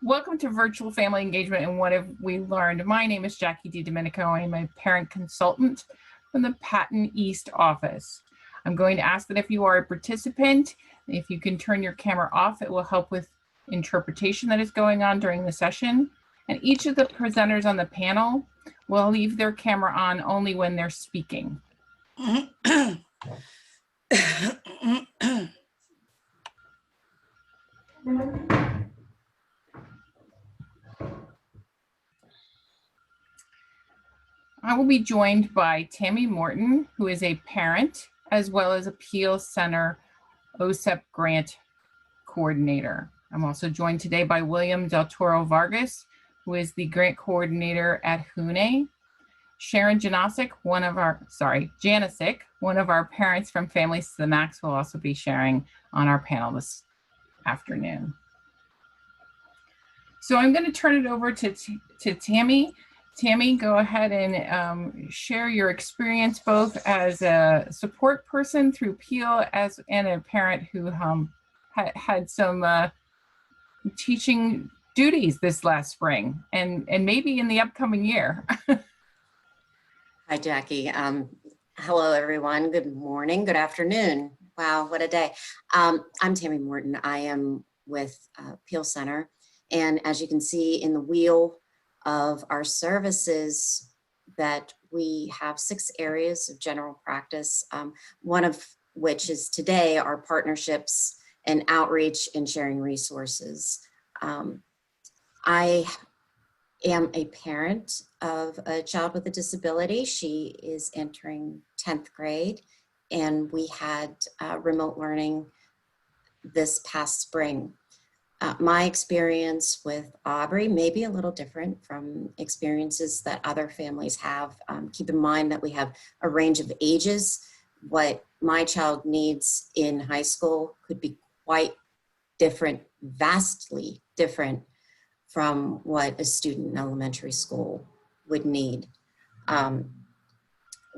Welcome to Virtual Family Engagement and What Have We Learned? My name is Jacqui DiDomenico. I'm a parent consultant from the Patton East office. I'm going to ask that if you are a participant, if you can turn your camera off, it will help with interpretation that is going on during the session. And each of the presenters on the panel will leave their camera on only when they're speaking. I will be joined by Tammi Morton, who is a parent, as well as Appeal Center OSEP grant coordinator. I'm also joined today by William Del Toro Vargas, who is the grant coordinator at HUNE. Sharon Janasic, one of our parents from Families to the Max, will also be sharing on our panel this afternoon. So I'm going to turn it over to Tammi. Tammi, go ahead and share your experience both as a support person through Peel and a parent who had some teaching duties this last spring and maybe in the upcoming year. Hi, Jacqui. Hello, everyone. Good morning. Good afternoon. Wow, what a day. I'm Tammi Morton. I am with Peel Center. And as you can see in the wheel of our services, that we have 6 areas of general practice, one of which is today our partnerships and outreach and sharing resources. I am a parent of a child with a disability. She is entering 10th grade, and we had remote learning this past spring. My experience with Aubrey may be a little different from experiences that other families have. Keep in mind that we have a range of ages. What my child needs in high school could be quite different, vastly different from what a student in elementary school would need.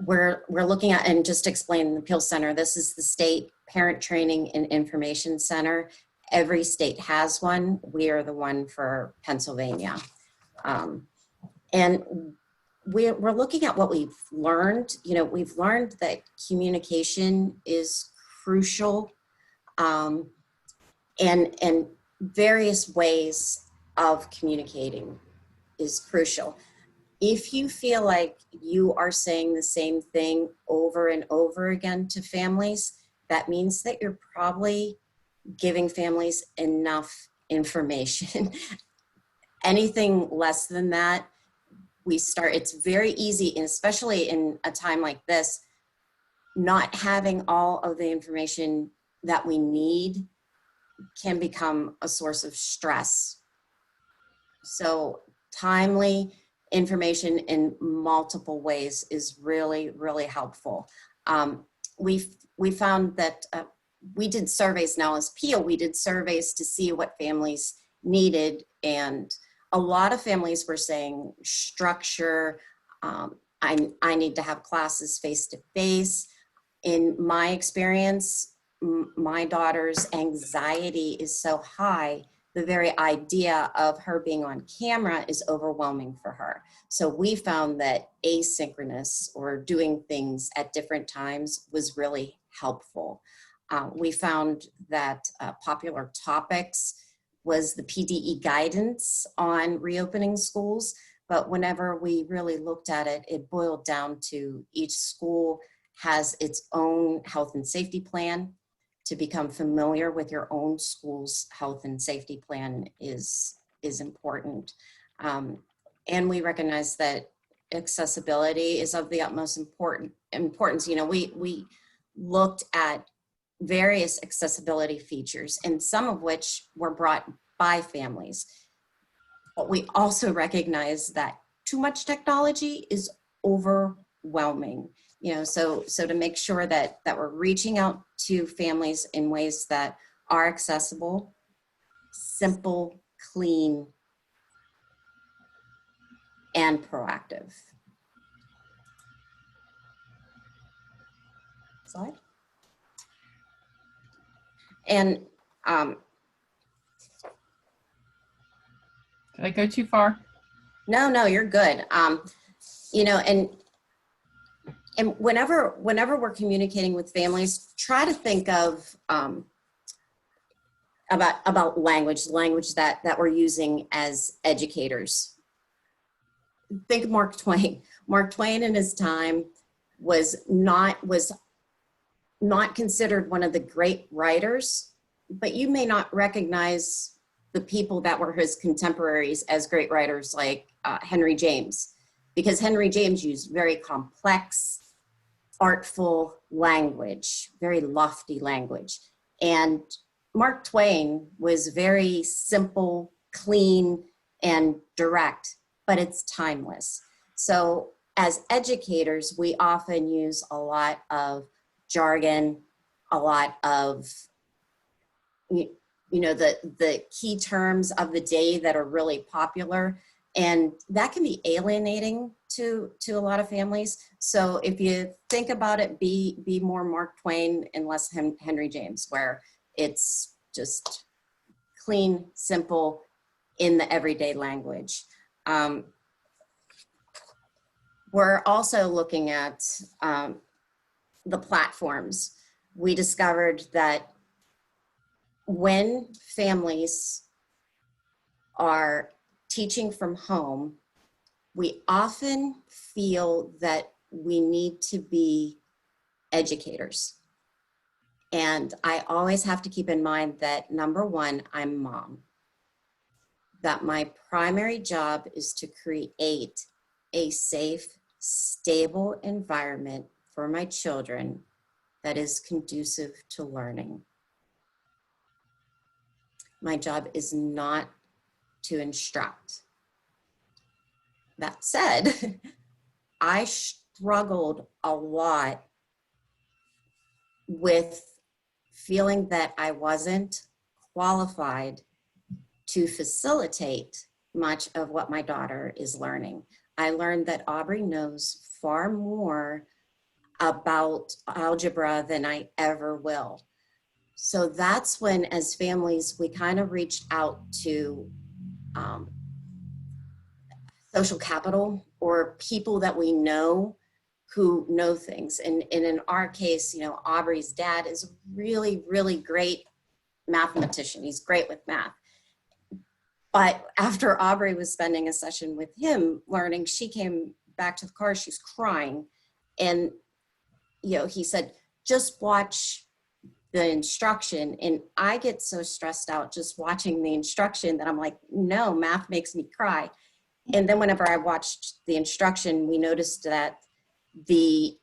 We're looking at, and just to explain the Peel Center, this is the State Parent Training and Information Center. Every state has one. We are the one for Pennsylvania. And we're looking at what we've learned. You know, we've learned that communication is crucial, and various ways of communicating is crucial. If you feel like you are saying the same thing over and over again to families, that means that you're probably giving families enough information. Anything less than that, it's very easy, and especially in a time like this, not having all of the information that we need can become a source of stress. So timely information in multiple ways is really, really helpful. We found that we did surveys now as Peel. We did surveys to see what families needed, and a lot of families were saying structure. I need to have classes face to face. In my experience, my daughter's anxiety is so high, the very idea of her being on camera is overwhelming for her. So we found that asynchronous, or doing things at different times, was really helpful. We found that popular topics was the PDE guidance on reopening schools, but whenever we really looked at it, it boiled down to each school has its own health and safety plan. To become familiar with your own school's health and safety plan is important. And we recognize that accessibility is of the utmost importance. You know, we looked at various accessibility features, and some of which were brought by families. But we also recognize that too much technology is overwhelming. You know, so to make sure that we're reaching out to families in ways that are accessible, simple, clean, and proactive. Slide. And Did I go too far? No, you're good. You know, and whenever we're communicating with families, try to think of about language that we're using as educators. Think of Mark Twain. Mark Twain in his time was not considered one of the great writers, but you may not recognize the people that were his contemporaries as great writers like Henry James, because Henry James used very complex, artful language, very lofty language. And Mark Twain was very simple, clean, and direct, but it's timeless. So as educators, we often use a lot of jargon, a lot of, you know, the key terms of the day that are really popular. And that can be alienating to a lot of families. So if you think about it, be more Mark Twain and less Henry James, where it's just clean, simple, in the everyday language. We're also looking at the platforms. We discovered that when families are teaching from home, we often feel that we need to be educators. And I always have to keep in mind that, number one, I'm mom. That my primary job is to create a safe, stable environment for my children that is conducive to learning. My job is not to instruct. That said, I struggled a lot with feeling that I wasn't qualified to facilitate much of what my daughter is learning. I learned that Aubrey knows far more about algebra than I ever will. So that's when, as families, we kind of reached out to social capital or people that we know who know things. And in our case, you know, Aubrey's dad is a really, really great mathematician. He's great with math. But after Aubrey was spending a session with him learning, she came back to the car, she's crying. And, you know, he said, just watch the instruction. And I get so stressed out just watching the instruction that I'm like, no, math makes me cry. And then whenever I watched the instruction, we noticed that the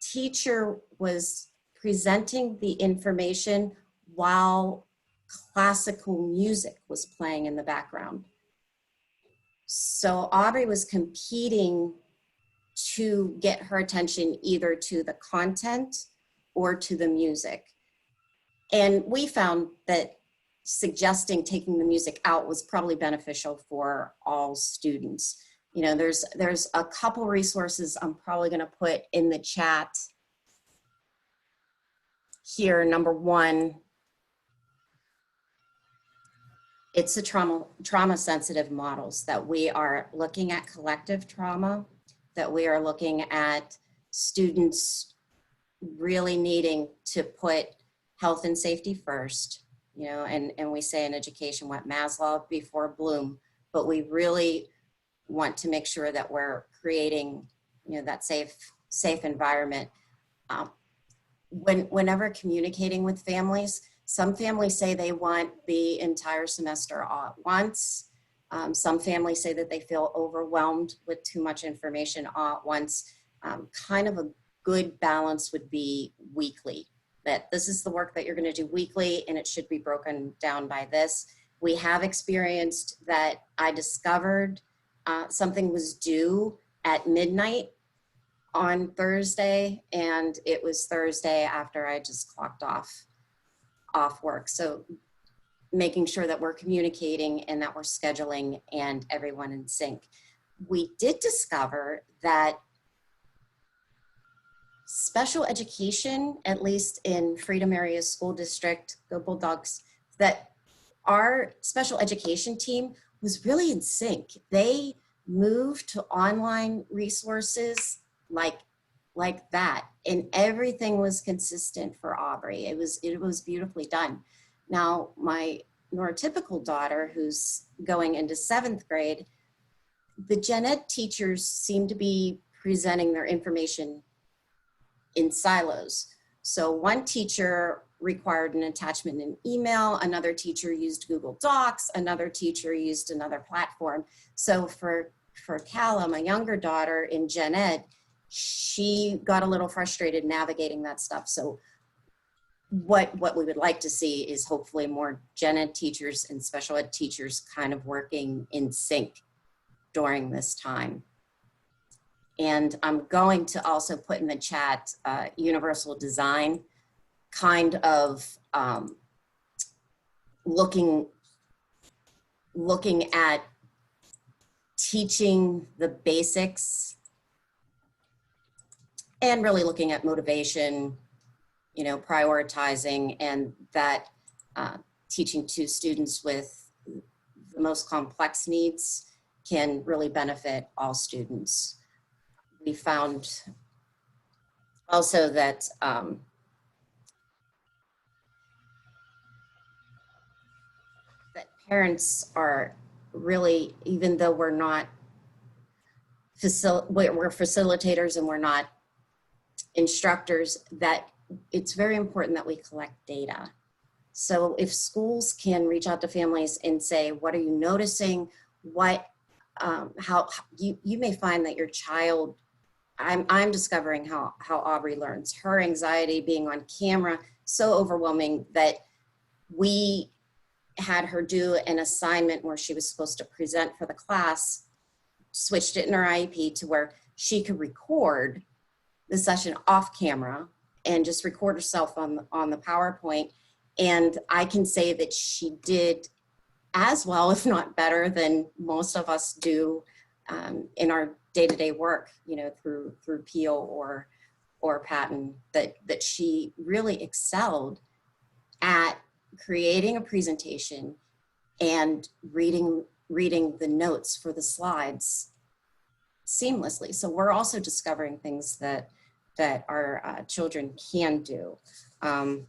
teacher was presenting the information while classical music was playing in the background. So Aubrey was competing to get her attention either to the content or to the music. And we found that suggesting taking the music out was probably beneficial for all students. You know, there's a couple resources I'm probably going to put in the chat here. Number one, it's the trauma sensitive models that we are looking at collective trauma, that we are looking at students really needing to put health and safety first, you know, and we say in education, what Maslow before Bloom, but we really want to make sure that we're creating, you know, that safe environment. Whenever communicating with families, some families say they want the entire semester all at once. Some families say that they feel overwhelmed with too much information all at once. Kind of a good balance would be weekly, that this is the work that you're going to do weekly and it should be broken down by this. We have experienced that I discovered something was due at midnight on Thursday, and it was Thursday after I just clocked off work. So making sure that we're communicating and that we're scheduling and everyone in sync. We did discover that special education, at least in Freedom Area School District, go Bulldogs, that our special education team was really in sync. They moved to online resources like that, and everything was consistent for Aubrey. It was beautifully done. Now, my neurotypical daughter, who's going into 7th grade, the gen ed teachers seem to be presenting their information in silos. So one teacher required an attachment in email, another teacher used Google Docs, another teacher used another platform. So for Calla, my younger daughter in gen ed, she got a little frustrated navigating that stuff. So what we would like to see is hopefully more gen ed teachers and special ed teachers kind of working in sync during this time. And I'm going to also put in the chat universal design, kind of looking at teaching the basics and really looking at motivation, you know, prioritizing, and that teaching to students with the most complex needs can really benefit all students. We found also that that parents are really, even though we're not we're facilitators and we're not instructors, that it's very important that we collect data. So if schools can reach out to families and say, what are you noticing? What, how you may find that your child, I'm discovering how Aubrey learns. Her anxiety being on camera, so overwhelming that we had her do an assignment where she was supposed to present for the class, switched it in her IEP to where she could record the session off camera and just record herself on the PowerPoint. And I can say that she did as well, if not better, than most of us do in our day-to-day work, you know, through Peel or Patton, that she really excelled at creating a presentation and reading the notes for the slides seamlessly. So we're also discovering things that our children can do. And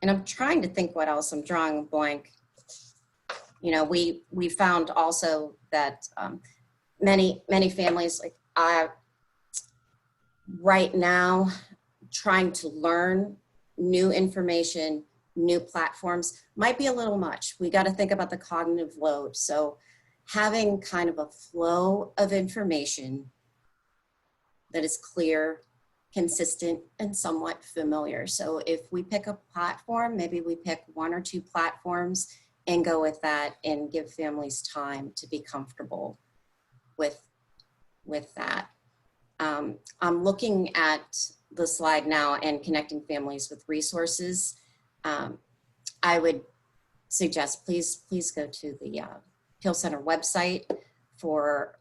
I'm trying to think what else. I'm drawing a blank. You know, we found also that many families, like right now, trying to learn new information, new platforms might be a little much. We got to think about the cognitive load. So having kind of a flow of information that is clear, consistent, and somewhat familiar. So if we pick a platform, maybe we pick 1 or 2 platforms and go with that and give families time to be comfortable with that. I'm looking at the slide now and connecting families with resources. I would suggest please go to the Peel Center website for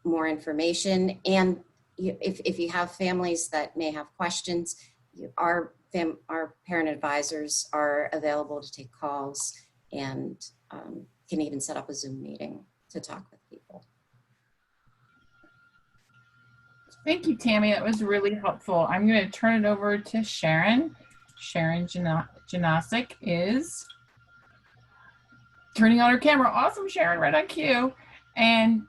more information. And if you have families that may have questions, our parent advisors are available to take calls and can even set up a Zoom meeting to talk with people. Thank you, Tammy. That was really helpful. I'm going to turn it over to Sharon. Sharon Janasic is turning on her camera. Awesome, Sharon, right on cue. And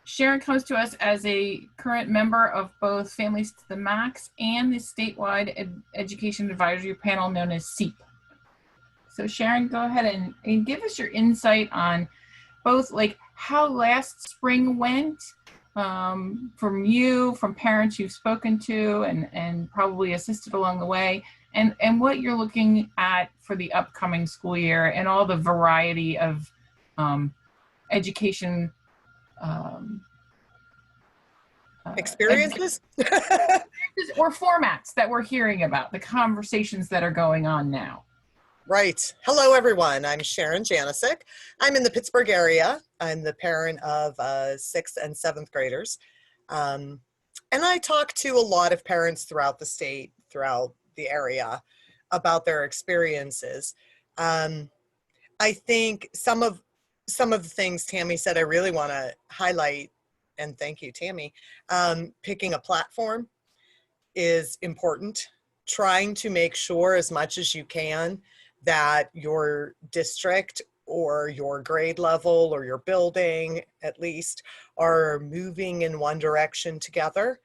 Sharon comes to us as a current member of both Families to the Max and the statewide education advisory panel known as SEEP. So Sharon, go ahead and give us your insight on both like how last spring went from you, from parents you've spoken to and probably assisted along the way, and what you're looking at for the upcoming school year and all the variety of education experiences or formats that we're hearing about, the conversations that are going on now. Right. Hello, everyone. I'm Sharon Janasic. I'm in the Pittsburgh area. I'm the parent of 6th and 7th graders. And I talk to a lot of parents throughout the state, throughout the area, about their experiences. I think some of some of the things Tammy said I really want to highlight, and thank you, Tammy. Picking a platform is important. Trying to make sure as much as you can that your district or your grade level or your building at least are moving in one direction together.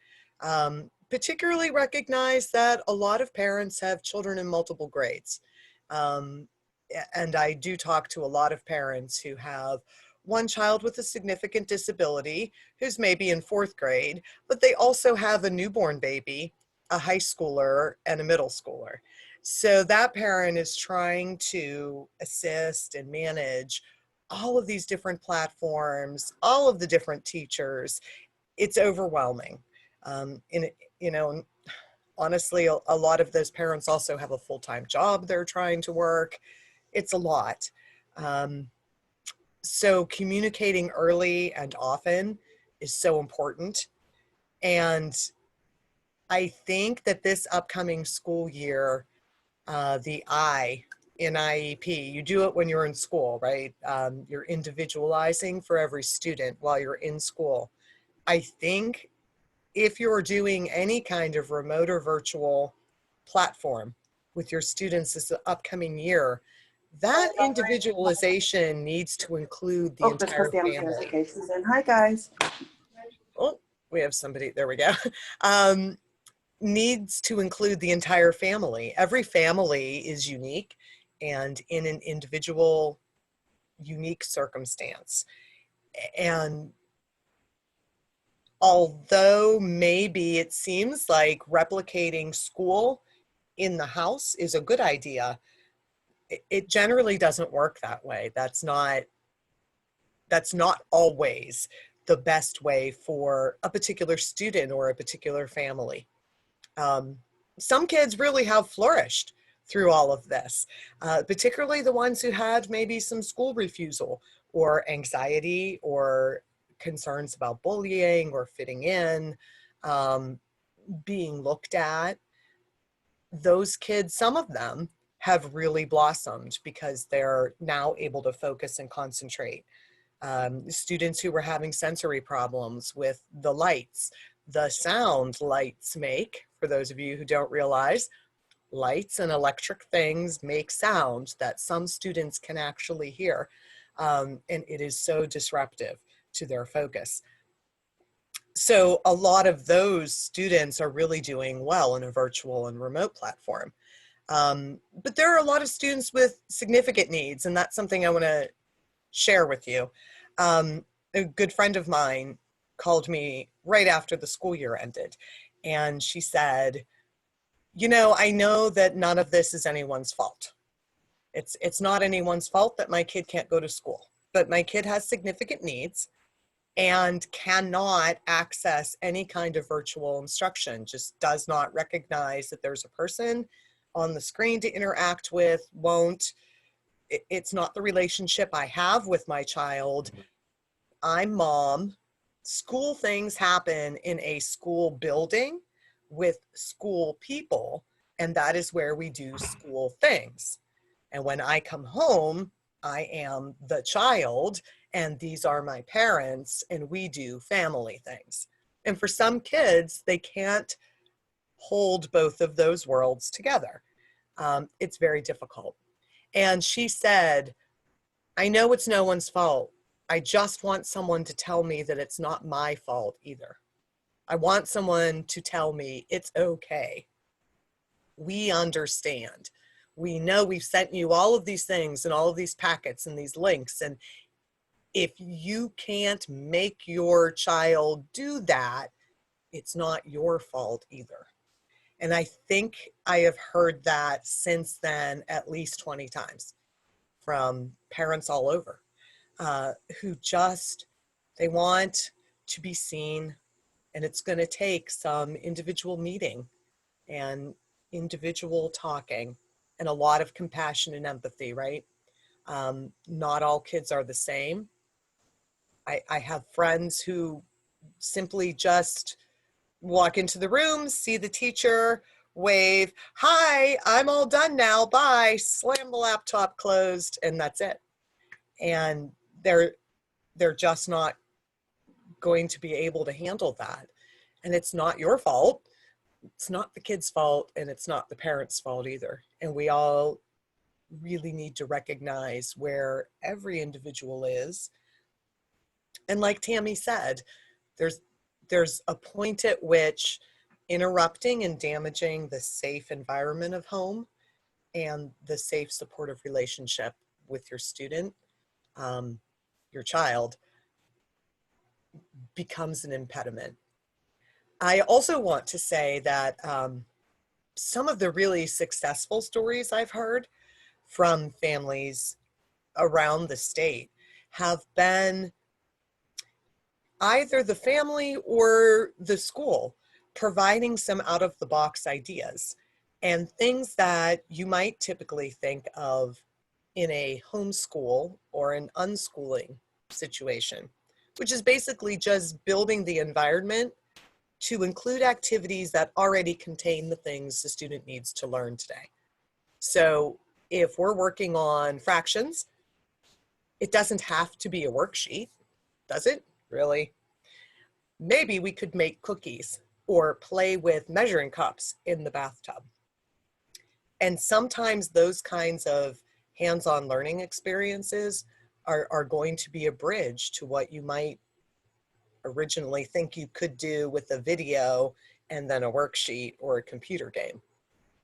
Particularly recognize that a lot of parents have children in multiple grades. And I do talk to a lot of parents who have one child with a significant disability who's maybe in 4th grade, but they also have a newborn baby, a high schooler, and a middle schooler. So that parent is trying to assist and manage all of these different platforms, all of the different teachers. It's overwhelming. And honestly, a lot of those parents also have a full-time job they're trying to work. It's a lot. So communicating early and often is so important. And I think that this upcoming school year, the I in IEP, you do it when you're in school, right? You're individualizing for every student while you're in school. I think if you're doing any kind of remote or virtual platform with your students this upcoming year, that individualization needs to include the entire family. Hi, guys. Oh, we have somebody, there we go. Needs to include the entire family. Every family is unique and in an individual, unique circumstance. And although maybe it seems like replicating school in the house is a good idea, it generally doesn't work that way. That's not always the best way for a particular student or a particular family. Some kids really have flourished through all of this, particularly the ones who had maybe some school refusal or anxiety or concerns about bullying or fitting in, being looked at. Those kids, some of them have really blossomed because they're now able to focus and concentrate. Students who were having sensory problems with the lights, the sound lights make, for those of you who don't realize, lights and electric things make sound that some students can actually hear. And it is so disruptive to their focus. So a lot of those students are really doing well in a virtual and remote platform. But there are a lot of students with significant needs, and that's something I want to share with you. A good friend of mine called me right after the school year ended, and she said, you know, I know that none of this is anyone's fault. It's not anyone's fault that my kid can't go to school, but my kid has significant needs and cannot access any kind of virtual instruction, just does not recognize that there's a person on the screen to interact with, won't. It's not the relationship I have with my child. I'm mom. School things happen in a school building with school people, and that is where we do school things. And when I come home, I am the child, and these are my parents, and we do family things. And for some kids, they can't hold both of those worlds together. It's very difficult. And she said, I know it's no one's fault. I just want someone to tell me that it's not my fault either. I want someone to tell me it's okay. We understand. We know we've sent you all of these things and all of these packets and these links. And if you can't make your child do that, it's not your fault either. And I think I have heard that since then at least 20 times from parents all over who just, they want to be seen, and it's going to take some individual meeting and individual talking and a lot of compassion and empathy, right? Not all kids are the same. I have friends who simply just walk into the room, see the teacher, wave, hi, I'm all done now, bye, slam the laptop closed, and that's it. And they're just not going to be able to handle that. And it's not your fault. It's not the kid's fault, and it's not the parents' fault either. And we all really need to recognize where every individual is. And like Tammi said, there's a point at which interrupting and damaging the safe environment of home and the safe supportive relationship with your student, your child, becomes an impediment. I also want to say that some of the really successful stories I've heard from families around the state have been either the family or the school providing some out-of-the-box ideas and things that you might typically think of in a homeschool or an unschooling situation, which is basically just building the environment to include activities that already contain the things the student needs to learn today. So if we're working on fractions, it doesn't have to be a worksheet, does it? Really? Maybe we could make cookies or play with measuring cups in the bathtub. And sometimes those kinds of hands-on learning experiences are going to be a bridge to what you might originally think you could do with a video and then a worksheet or a computer game,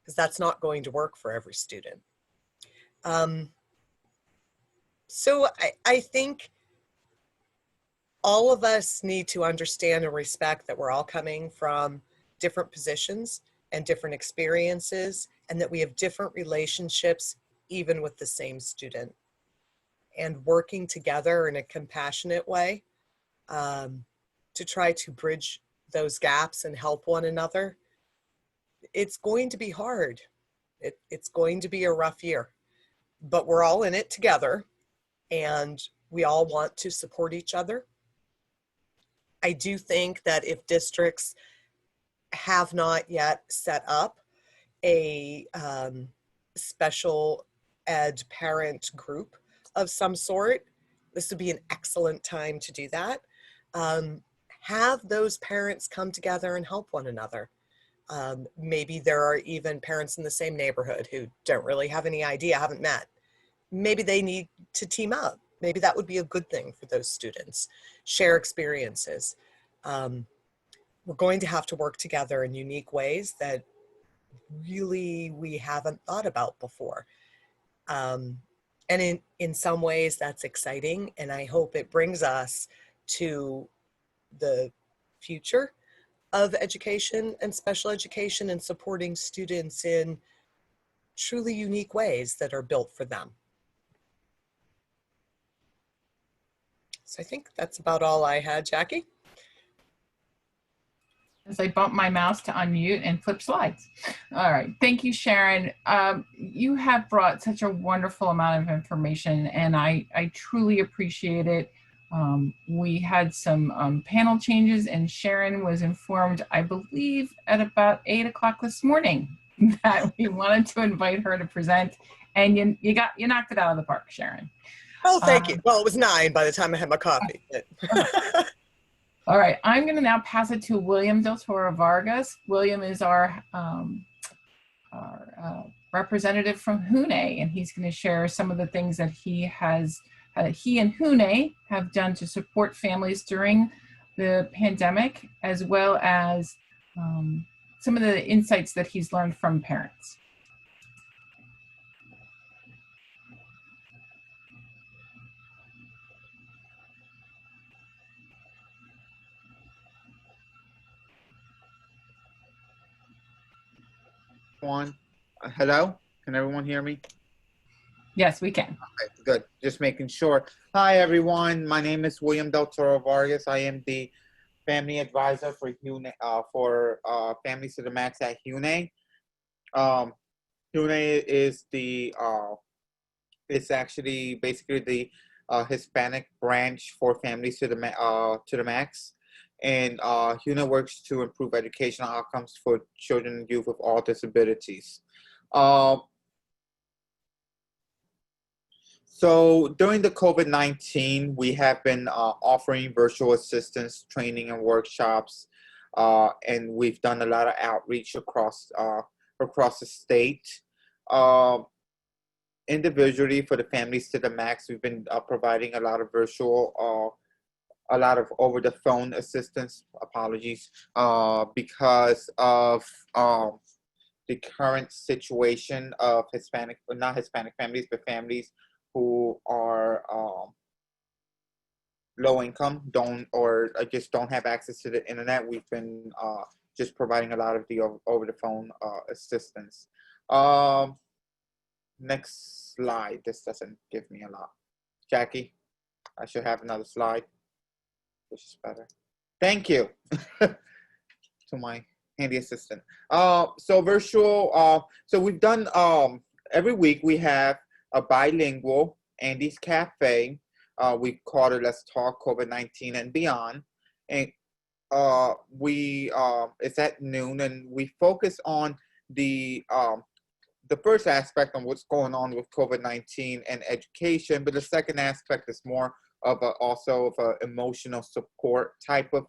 because that's not going to work for every student. So I think all of us need to understand and respect that we're all coming from different positions and different experiences, and that we have different relationships even with the same student. And working together in a compassionate way to try to bridge those gaps and help one another, it's going to be hard. It's going to be a rough year, but we're all in it together, and we all want to support each other. I do think that if districts have not yet set up a special ed parent group of some sort, this would be an excellent time to do that. Have those parents come together and help one another. Maybe there are even parents in the same neighborhood who don't really have any idea, haven't met. Maybe they need to team up. Maybe that would be a good thing for those students. Share experiences. We're going to have to work together in unique ways that really we haven't thought about before. And in some ways that's exciting, and I hope it brings us to the future of education and special education and supporting students in truly unique ways that are built for them. So I think that's about all I had, Jacqui. As I bump my mouse to unmute and flip slides. All right, thank you, Sharon. You have brought such a wonderful amount of information, and I truly appreciate it. We had some panel changes, and Sharon was informed, I believe, at about 8 o'clock this morning that we wanted to invite her to present, and you knocked it out of the park, Sharon. Oh, thank you. Well, it was 9 by the time I had my coffee. All right, I'm going to now pass it to William Del Toro Vargas. William is our representative from HUNE, and he's going to share some of the things that he and HUNE have done to support families during the pandemic, as well as some of the insights that he's learned from parents. Hello, can everyone hear me? Yes, we can. Okay, good, just making sure. Hi everyone, my name is William Del Toro Vargas. I am the family advisor for HUNE, for Families to the Max at HUNE. HUNE is it's actually basically the Hispanic branch for Families to the Max. And HUNE works to improve educational outcomes for children and youth with all disabilities. So during the COVID-19, we have been offering virtual assistance training and workshops, and we've done a lot of outreach across the state. Uh, Individually, for the families to the max, we've been providing a lot of a lot of over the phone assistance. Apologies, because of the current situation of not Hispanic families, but families who are low income, just don't have access to the internet. We've been just providing a lot of the over the phone assistance. Next slide. This doesn't give me a lot. Jacqui, I should have another slide, which is better. Thank you to my handy assistant. So virtual. So we've done every week we have a bilingual Andy's Cafe. We called it Let's Talk COVID-19 and Beyond, and it's at noon, and we focus on the first aspect on what's going on with COVID-19 and education, but the second aspect is more of also of an emotional support type of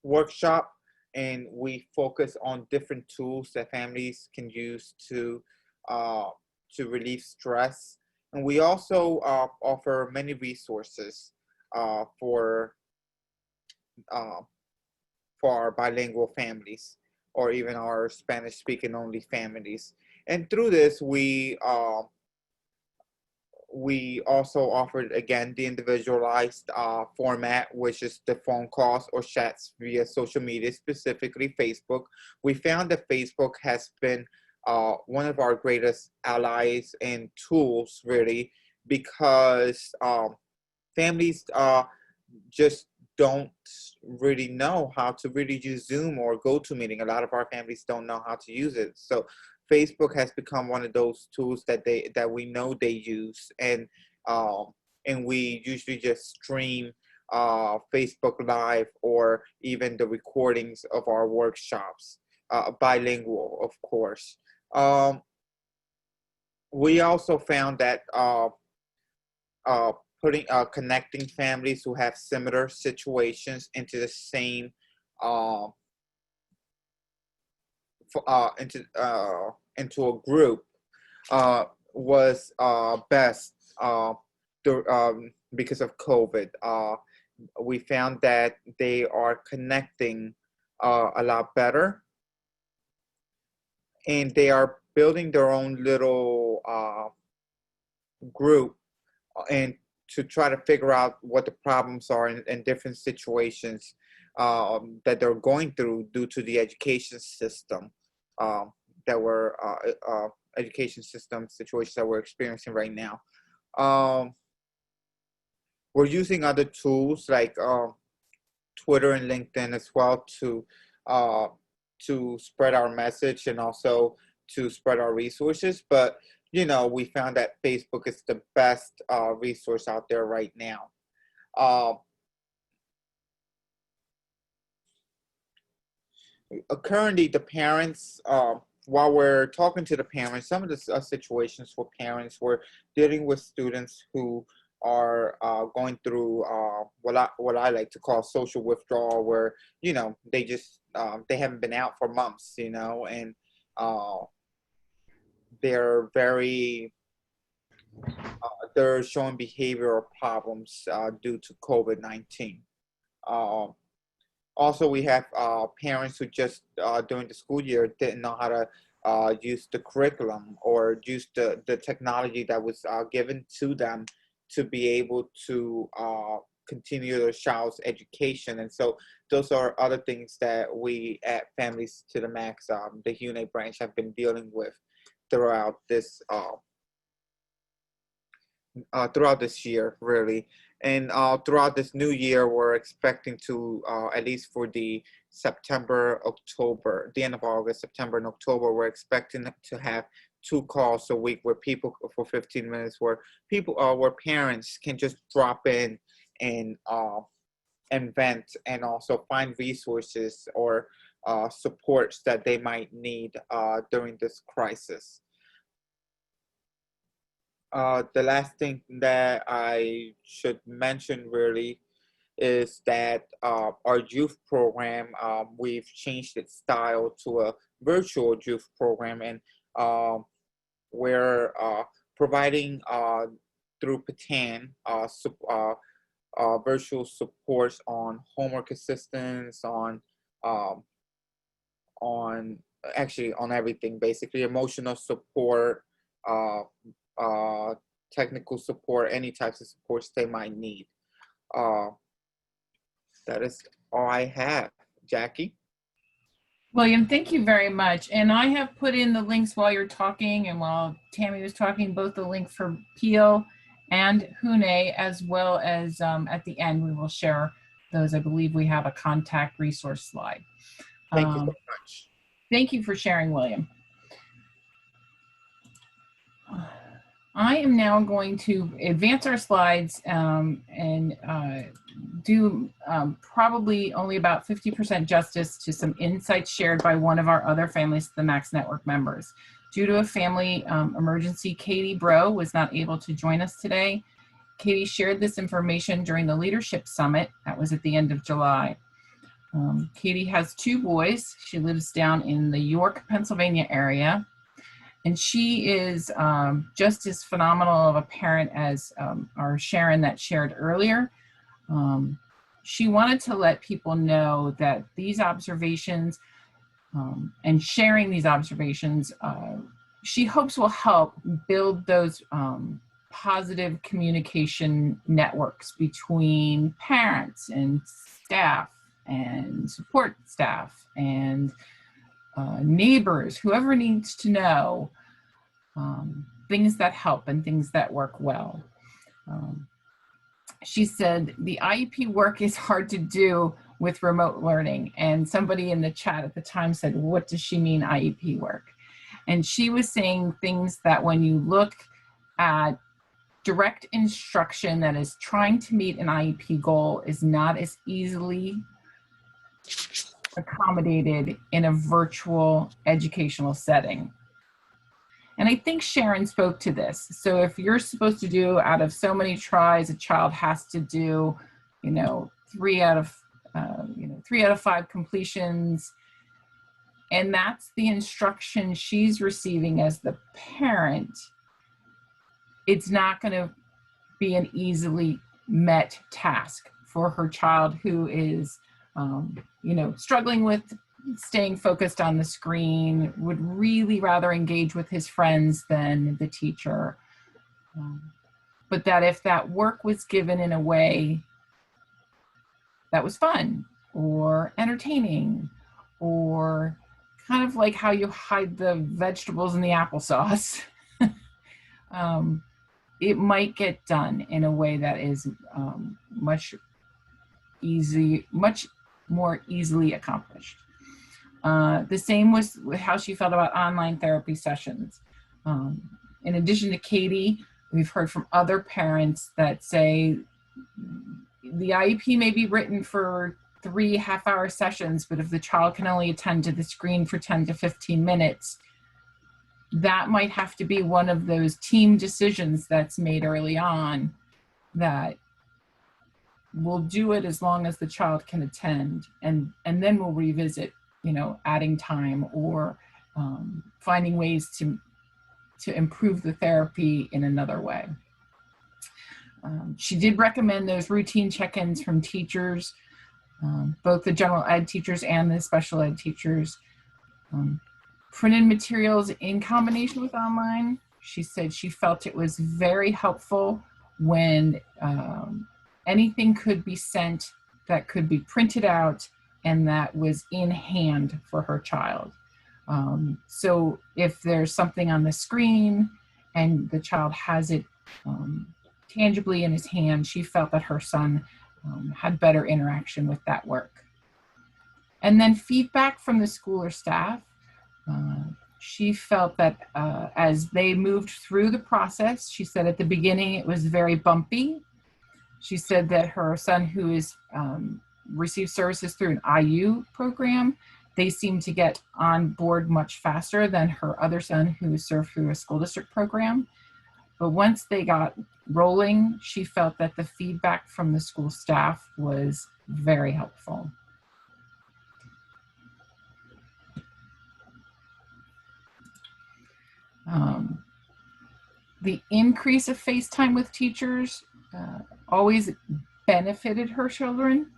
workshop, and we focus on different tools that families can use to relieve stress, and we also offer many resources for our bilingual families, or even our Spanish speaking only families. And through this, we also offered, again, the individualized format, which is the phone calls or chats via social media, specifically Facebook. We found that Facebook has been one of our greatest allies and tools, really, because families just don't really know how to really use Zoom or GoToMeeting. A lot of our families don't know how to use it. So Facebook has become one of those tools that we know they use, and we usually just stream Facebook Live or even the recordings of our workshops, bilingual, of course. We also found that connecting families who have similar situations into the same into a group was best because of COVID. We found that they are connecting a lot better, and they are building their own little group and to try to figure out what the problems are in different situations that they're going through due to the education system education system situations that we're experiencing right now. We're using other tools like Twitter and LinkedIn as well to spread our message and also to spread our resources. But we found that Facebook is the best resource out there right now. Currently, the parents, while we're talking to the parents, some of the situations for parents, we're dealing with students who are going through what I like to call social withdrawal, where they just they haven't been out for months, and they're very they're showing behavioral problems due to COVID-19. Also, we have parents who just during the school year didn't know how to use the curriculum or use the technology that was given to them to be able to continue their child's education. And so those are other things that we at Families to the Max, the HUNE branch, have been dealing with throughout this year, really. And throughout this new year, we're expecting to, at least for the the end of August, September and October, we're expecting to have 2 calls a week where people, for 15 minutes, where parents can just drop in and vent, and also find resources or supports that they might need during this crisis. the last thing that I should mention really is that our youth program, we've changed its style to a virtual youth program, and we're providing through Patan virtual supports on homework assistance, um, on actually on everything, basically emotional support, uh, technical support, any types of supports they might need. Uh, that is all I have. Jacqui? William, thank you very much. And I have put in the links while you're talking and while Tammi was talking, both the link for Peel and Hune, as well as at the end, we will share those. I believe we have a contact resource slide. Thank you so much. Thank you for sharing, William. I am now going to advance our slides and do probably only about 50% justice to some insights shared by one of our other Families to the Max Network members. Due to a family emergency, Katy Breault was not able to join us today. Katy shared this information during the Leadership Summit. That was at the end of July. Katy has 2 boys. She lives down in the York, Pennsylvania area. And she is just as phenomenal of a parent as our Sharon that shared earlier. She wanted to let people know that these observations and sharing these observations, she hopes will help build those positive communication networks between parents and staff and support staff and neighbors, whoever needs to know things that help and things that work well. She said the IEP work is hard to do with remote learning, and somebody in the chat at the time said, what does she mean IEP work? And she was saying things that when you look at direct instruction that is trying to meet an IEP goal is not as easily accommodated in a virtual educational setting. And I think Sharon spoke to this. So if you're supposed to do out of so many tries, a child has to do, 3 out of 5 completions. And that's the instruction she's receiving as the parent. It's not going to be an easily met task for her child who is, struggling with staying focused on the screen, would really rather engage with his friends than the teacher. But that if that work was given in a way that was fun or entertaining, or kind of like how you hide the vegetables in the applesauce, it might get done in a way that is much more easily accomplished. The same was how she felt about online therapy sessions. In addition to Katy, we've heard from other parents that say the IEP may be written for 3 half-hour sessions, but if the child can only attend to the screen for 10 to 15 minutes, that might have to be one of those team decisions that's made early on, that we'll do it as long as the child can attend, and then we'll revisit, adding time or finding ways to improve the therapy in another way. She did recommend those routine check-ins from teachers, both the general ed teachers and the special ed teachers. Printed materials in combination with online. She said she felt it was very helpful when anything could be sent that could be printed out and that was in hand for her child. So if there's something on the screen and the child has it tangibly in his hand, she felt that her son had better interaction with that work. And then feedback from the school or staff. She felt that as they moved through the process, she said at the beginning it was very bumpy. She said that her son, who is received services through an IU program, they seem to get on board much faster than her other son, who is served through a school district program. But once they got rolling, she felt that the feedback from the school staff was very helpful. The increase of FaceTime with teachers always benefited her children.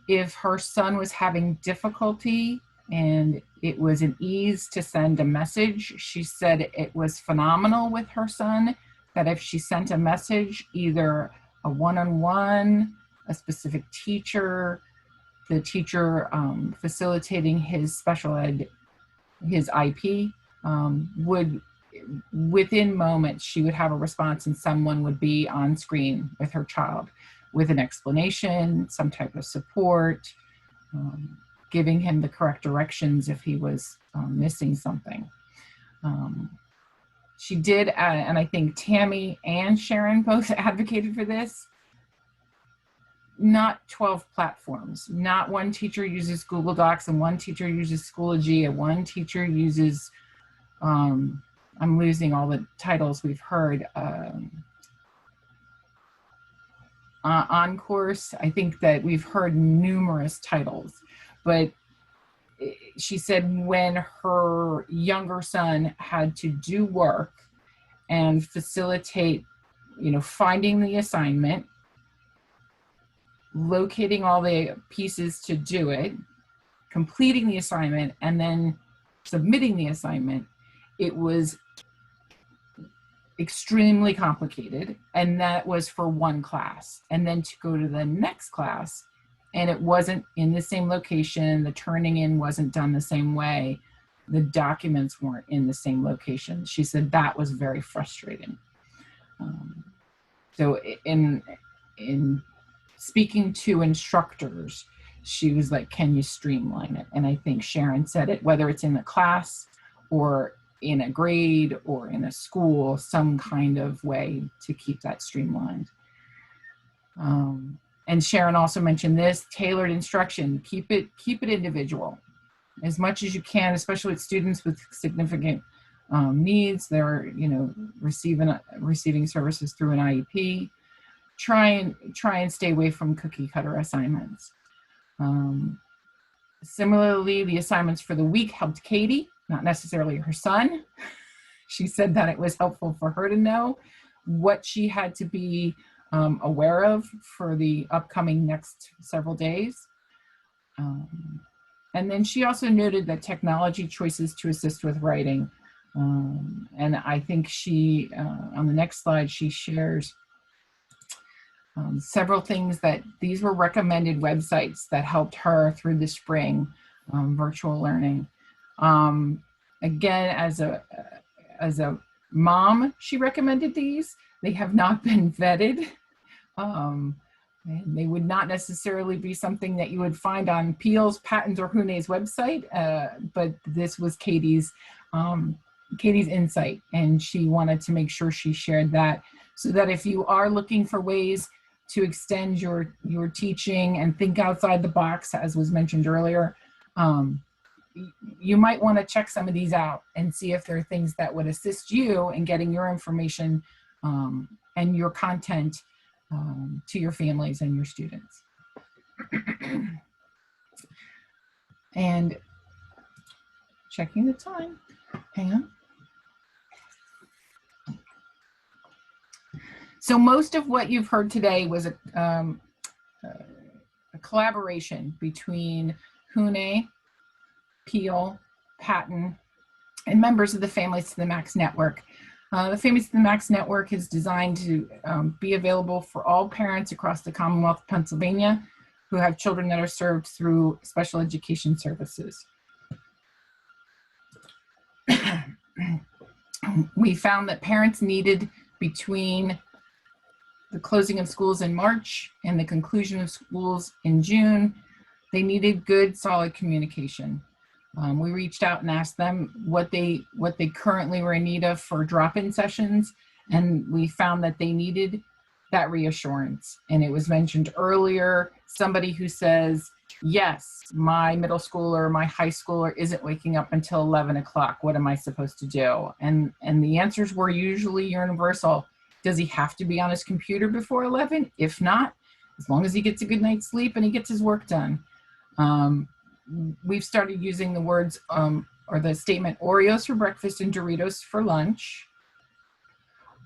If her son was having difficulty and it was an ease to send a message, she said it was phenomenal with her son, that if she sent a message, either a one-on-one, a specific teacher, the teacher facilitating his special ed, his IP, would, within moments, she would have a response and someone would be on screen with her child with an explanation, some type of support, giving him the correct directions if he was missing something. She did, and I think Tammi and Sharon both advocated for this, not 12 platforms. Not one teacher uses Google Docs and one teacher uses Schoology and one teacher uses, I'm losing all the titles we've heard, on course. I think that we've heard numerous titles, but she said when her younger son had to do work and facilitate, finding the assignment, locating all the pieces to do it, completing the assignment, and then submitting the assignment, it was extremely complicated, and that was for one class. And then to go to the next class, and it wasn't in the same location, the turning in wasn't done the same way, the documents weren't in the same location. She said that was very frustrating. So in speaking to instructors, she was like, can you streamline it? And I think Sharon said it, whether it's in the class or in a grade or in a school, some kind of way to keep that streamlined. And Sharon also mentioned this, tailored instruction, keep it individual as much as you can, especially with students with significant needs. They're, receiving services through an IEP. Try and stay away from cookie cutter assignments. Similarly, the assignments for the week helped Katy, not necessarily her son. She said that it was helpful for her to know what she had to be aware of for the upcoming next several days. And then she also noted that technology choices to assist with writing. And I think she, on the next slide, she shares several things that these were recommended websites that helped her through the spring virtual learning. Again, as a mom, she recommended these. They have not been vetted. And they would not necessarily be something that you would find on Peel's, Patton's, or Hune's website, but this was Katy's insight, and she wanted to make sure she shared that, so that if you are looking for ways to extend your teaching and think outside the box, as was mentioned earlier, you might want to check some of these out and see if there are things that would assist you in getting your information and your content to your families and your students. And checking the time, hang on. So most of what you've heard today was a collaboration between Hune, Peel, Patton, and members of the Families to the Max Network. The Families to the Max Network is designed to be available for all parents across the Commonwealth of Pennsylvania who have children that are served through special education services. We found that parents needed, between the closing of schools in March and the conclusion of schools in June, they needed good, solid communication. We reached out and asked them what they currently were in need of for drop-in sessions, and we found that they needed that reassurance. And it was mentioned earlier, somebody who says, yes, my middle schooler, my high schooler isn't waking up until 11 o'clock. What am I supposed to do? And the answers were usually universal. Does he have to be on his computer before 11? If not, as long as he gets a good night's sleep and he gets his work done. We've started using the words or the statement, Oreos for breakfast and Doritos for lunch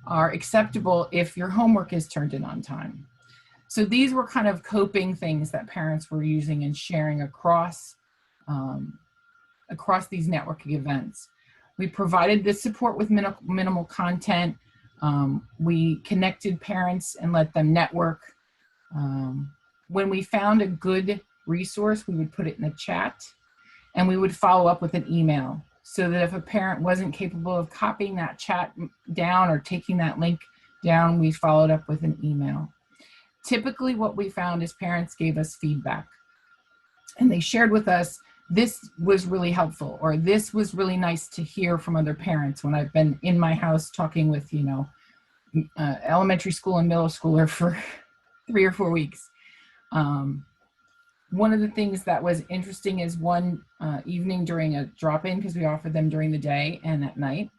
are acceptable if your homework is turned in on time. So these were kind of coping things that parents were using and sharing across these networking events. We provided this support with minimal content. We connected parents and let them network. When we found a good resource, we would put it in the chat, and we would follow up with an email so that if a parent wasn't capable of copying that chat down or taking that link down, we followed up with an email. Typically what we found is parents gave us feedback and they shared with us, this was really helpful, or this was really nice to hear from other parents when I've been in my house talking with, elementary school and middle schooler for 3 or 4 weeks. One of the things that was interesting is one evening during a drop-in, because we offered them during the day and at night,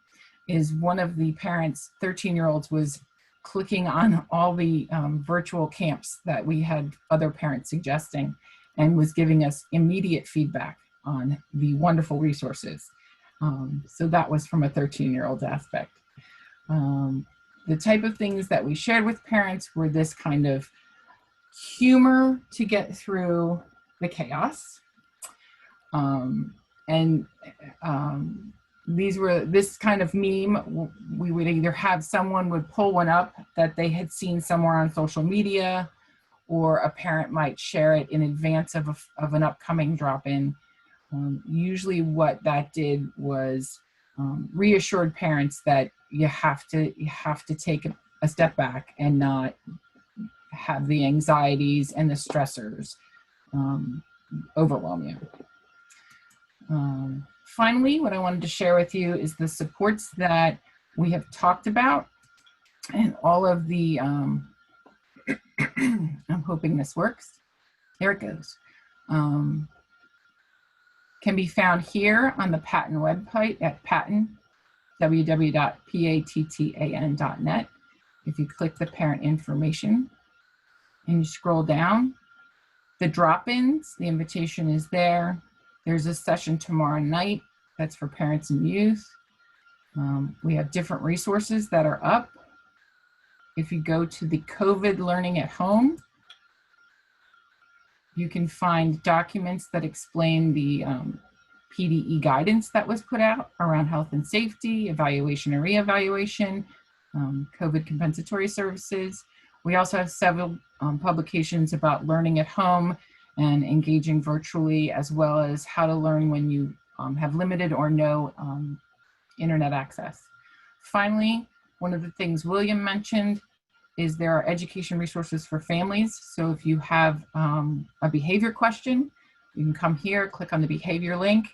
is one of the parents, 13-year-olds, was clicking on all the virtual camps that we had other parents suggesting and was giving us immediate feedback on the wonderful resources. So that was from a 13-year-old aspect. The type of things that we shared with parents were this kind of humor to get through the chaos. This kind of meme, we would either have someone would pull one up that they had seen somewhere on social media, or a parent might share it in advance of an upcoming drop-in. Usually what that did was reassured parents that you have to take a step back and not have the anxieties and the stressors overwhelm you. Finally, what I wanted to share with you is the supports that we have talked about, and all of the, I'm hoping this works. There it goes. Can be found here on the Patten website at Patten, www.pattan.net. If you click the parent information and you scroll down, the drop-ins, the invitation is there. There's a session tomorrow night that's for parents and youth. We have different resources that are up. If you go to the COVID Learning at Home, you can find documents that explain the PDE guidance that was put out around health and safety, evaluation and reevaluation, COVID compensatory services. We also have several publications about learning at home and engaging virtually, as well as how to learn when you have limited or no internet access. Finally, one of the things William mentioned is there are education resources for families. So if you have a behavior question, you can come here, click on the behavior link,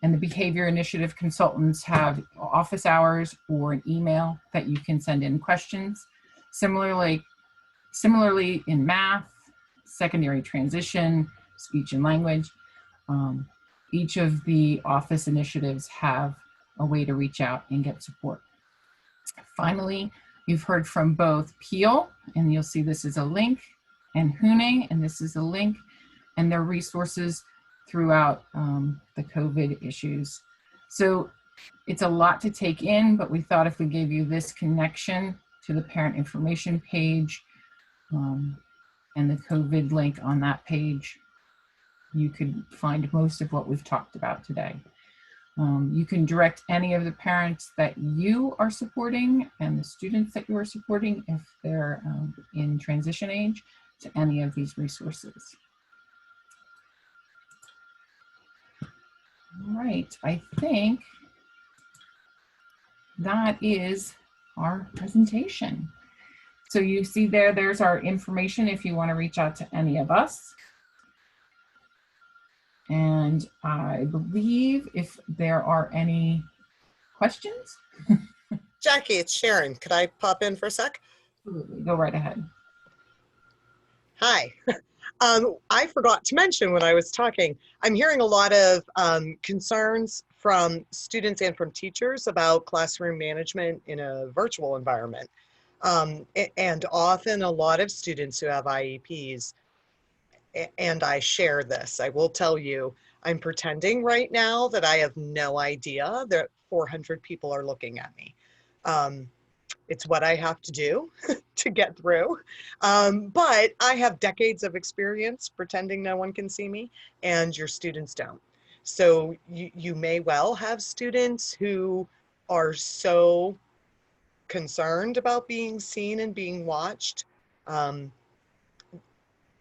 and the behavior initiative consultants have office hours or an email that you can send in questions. Similarly in math, secondary transition, speech and language, each of the office initiatives have a way to reach out and get support. Finally, you've heard from both Peel, and you'll see this is a link, and Hune, and this is a link, and their resources throughout the COVID issues. So it's a lot to take in, but we thought if we gave you this connection to the parent information page and the COVID link on that page, you could find most of what we've talked about today. You can direct any of the parents that you are supporting and the students that you are supporting, if they're in transition age, to any of these resources. All right, I think that is our presentation. So you see there's our information if you want to reach out to any of us. And I believe if there are any questions. Jacqui, it's Sharon. Could I pop in for a sec? Absolutely, go right ahead. Hi. I forgot to mention when I was talking, I'm hearing a lot of concerns from students and from teachers about classroom management in a virtual environment. And often a lot of students who have IEPs, and I share this, I will tell you, I'm pretending right now that I have no idea that 400 people are looking at me. It's what I have to do to get through. But I have decades of experience pretending no one can see me, and your students don't. So you may well have students who are so concerned about being seen and being watched.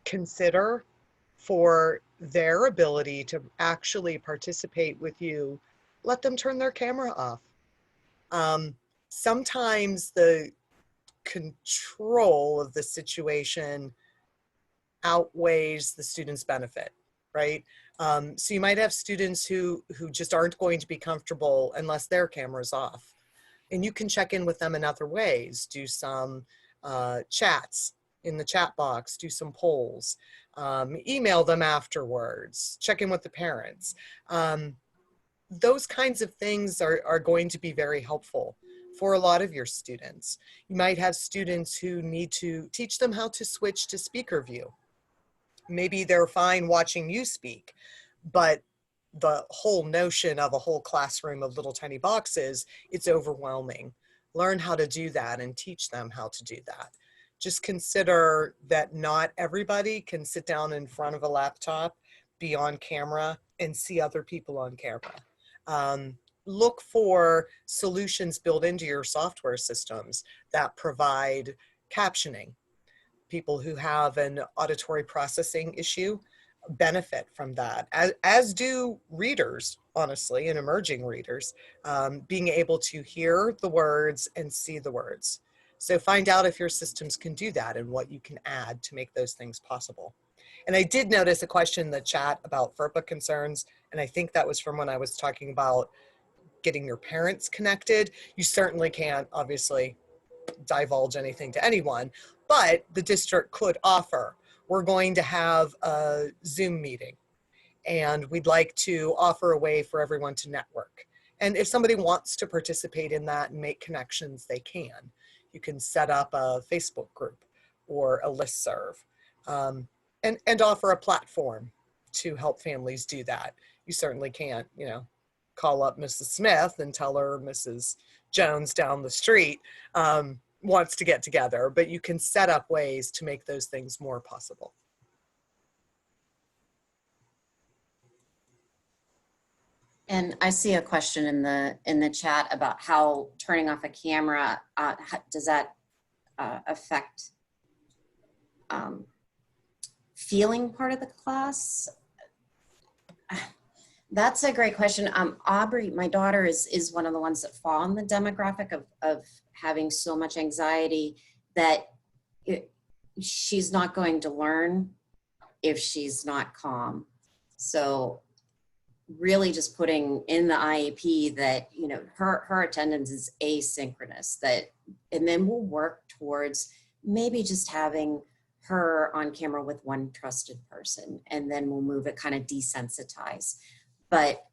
Consider for their ability to actually participate with you, let them turn their camera off. Sometimes the control of the situation outweighs the student's benefit, right? So you might have students who just aren't going to be comfortable unless their camera's off. And you can check in with them in other ways, do some chats in the chat box, do some polls, email them afterwards, check in with the parents. Those kinds of things are going to be very helpful for a lot of your students. You might have students who need to teach them how to switch to speaker view. Maybe they're fine watching you speak, but the whole notion of a whole classroom of little tiny boxes, it's overwhelming. Learn how to do that and teach them how to do that. Just consider that not everybody can sit down in front of a laptop, be on camera, and see other people on camera. Look for solutions built into your software systems that provide captioning. People who have an auditory processing issue benefit from that, as do readers, honestly, and emerging readers, being able to hear the words and see the words. So find out if your systems can do that and what you can add to make those things possible. And I did notice a question in the chat about FERPA concerns, and I think that was from when I was talking about getting your parents connected. You certainly can't, obviously, divulge anything to anyone, but the district could offer, we're going to have a Zoom meeting, and we'd like to offer a way for everyone to network. And if somebody wants to participate in that and make connections, they can. You can set up a Facebook group or a listserv, and offer a platform to help families do that. You certainly can't, call up Mrs. Smith and tell her Mrs. Jones down the street wants to get together, but you can set up ways to make those things more possible. And I see a question in the chat about how turning off a camera, does that affect feeling part of the class? That's a great question. Aubrey, my daughter, is one of the ones that fall in the demographic of having so much anxiety that she's not going to learn if she's not calm. So really just putting in the IEP that, her attendance is asynchronous, and then we'll work towards maybe just having her on camera with one trusted person, and then we'll move it kind of desensitize. But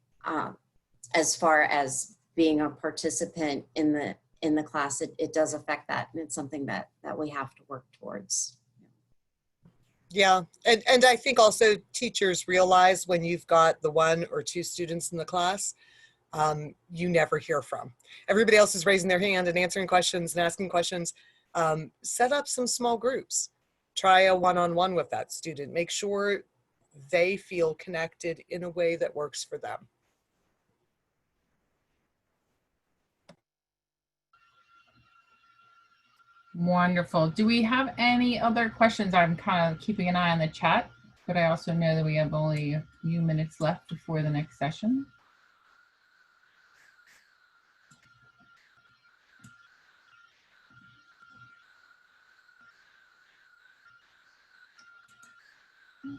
as far as being a participant in the class, it does affect that, and it's something that we have to work towards. Yeah, and I think also teachers realize when you've got the 1 or 2 students in the class, you never hear from. Everybody else is raising their hand and answering questions and asking questions. Set up some small groups. Try a one-on-one with that student. Make sure they feel connected in a way that works for them. Wonderful. Do we have any other questions? I'm kind of keeping an eye on the chat, but I also know that we have only a few minutes left before the next session.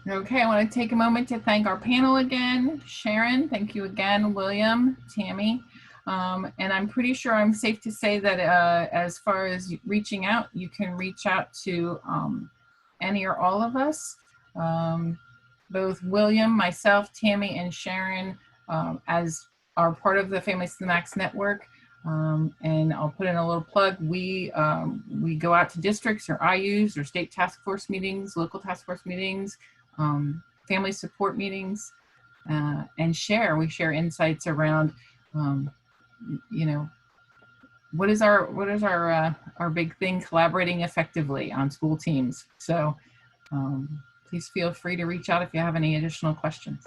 Okay, I want to take a moment to thank our panel again. Sharon, thank you again. William, Tammy. And I'm pretty sure I'm safe to say that as far as reaching out, you can reach out to any or all of us. Both William, myself, Tammy, and Sharon as are part of the Families to the Max network. And I'll put in a little plug. We go out to districts or IUs or state task force meetings, local task force meetings, family support meetings, and we share insights around, you know, what is our big thing? Collaborating effectively on school teams. So please feel free to reach out if you have any additional questions.